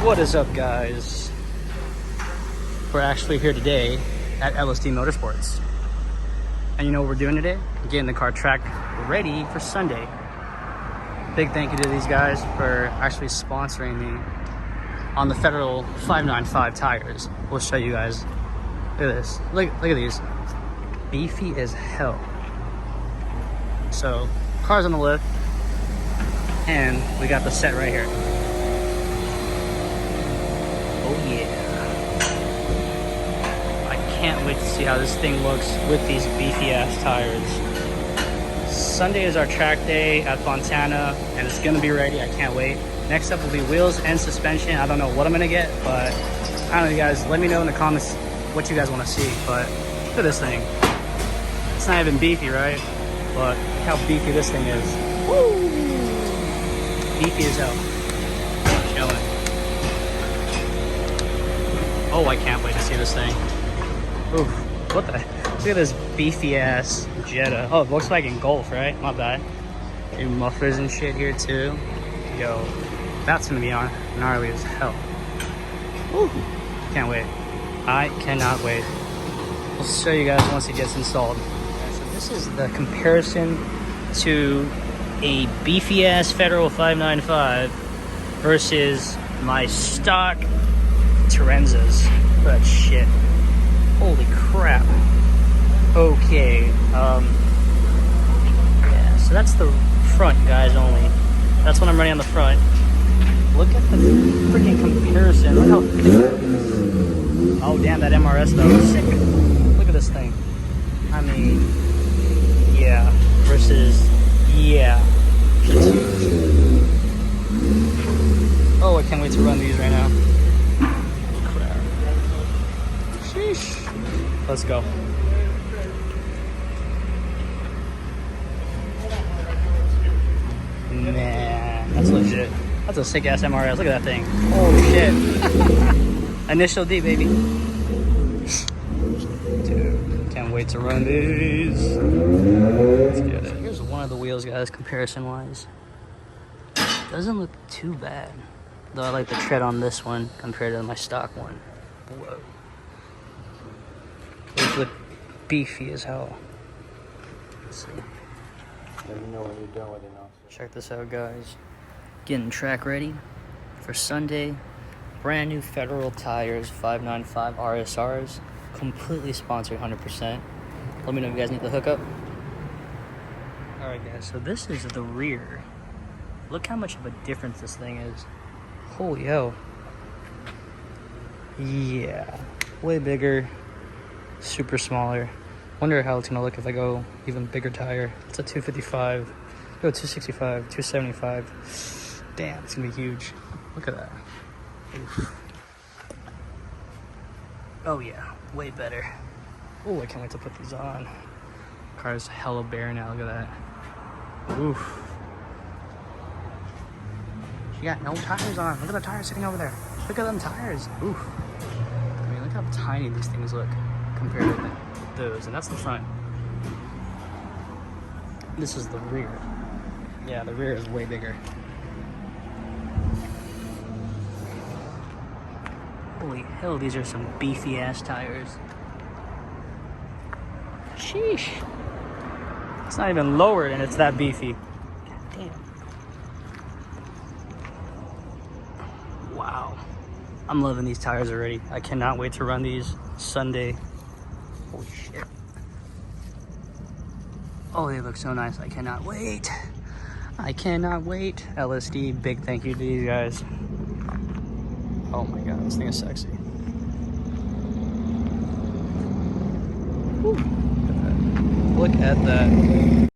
What is up, guys? We're actually here today at LSD Motorsports. And you know what we're doing today? Getting the car track ready for Sunday. Big thank you to these guys for actually sponsoring me on the Federal 595 tires. We'll show you guys. Look at this. Look at these. Beefy as hell. So, car's on the lift. And we got the set right here. Oh yeah. I can't wait to see how this thing looks with these beefy ass tires. Sunday is our track day at Fontana and it's gonna be ready. I can't wait. Next up will be wheels and suspension. I don't know what I'm gonna get, but I don't know, you guys, let me know in the comments what you guys want to see. But look at this thing. It's not even beefy, right? But look how beefy this thing is. Woo! Beefy as hell. Chilling. Oh, I can't wait to see this thing. Oof, what the? Look at this beefy ass Jetta. Oh, Volkswagen Golf, right? My bad. New mufflers and shit here too. Yo, that's gonna be on gnarly as hell. Ooh, can't wait. I cannot wait. I'll show you guys once it gets installed. So this is the comparison to a beefy ass Federal 595 versus my stock Terenzas. Look at that shit. Holy crap. Okay, yeah, so that's the front, guys, only. That's what I'm running on the front. Look at the freaking comparison. Look how thick it is. Oh, damn, that MRS, though. Sick. Look at this thing. I mean, yeah, versus, yeah. Oh, I can't wait to run these right now. Crap. Sheesh. Let's go. Man, that's legit. That's a sick ass MRS. Look at that thing. Holy shit. Initial D, baby. Dude, can't wait to run these. Let's get it. Here's one of the wheels, guys, comparison wise. Doesn't look too bad. Though I like the tread on this one compared to my stock one. Whoa. These look beefy as hell. Let's see. Let me know when you're done with it now. Check this out, guys. Getting track ready for Sunday. Brand new Federal tires, 595 RSRs. Completely sponsored, 100%. Let me know if you guys need the hookup. Alright, guys, so this is the rear. Look how much of a difference this thing is. Holy hell. Yeah. Way bigger. Super smaller. Wonder how it's gonna look if I go even bigger tire. It's a 255. Go 265, 275. Damn, it's gonna be huge. Look at that. Oof. Oh yeah, way better. Oh, I can't wait to put these on. Car's hella bare now. Look at that. Oof. She got no tires on. Look at the tires sitting over there. Look at them tires. Oof. I mean, look how tiny these things look compared to those. And that's the front. This is the rear. Yeah, the rear is way bigger. Holy hell, these are some beefy ass tires. Sheesh. It's not even lowered and it's that beefy. God damn. Wow. I'm loving these tires already. I cannot wait to run these Sunday. Holy shit. Oh, they look so nice. I cannot wait. I cannot wait. LSD, big thank you to you guys. Oh my god, this thing is sexy. Whew. Look at that.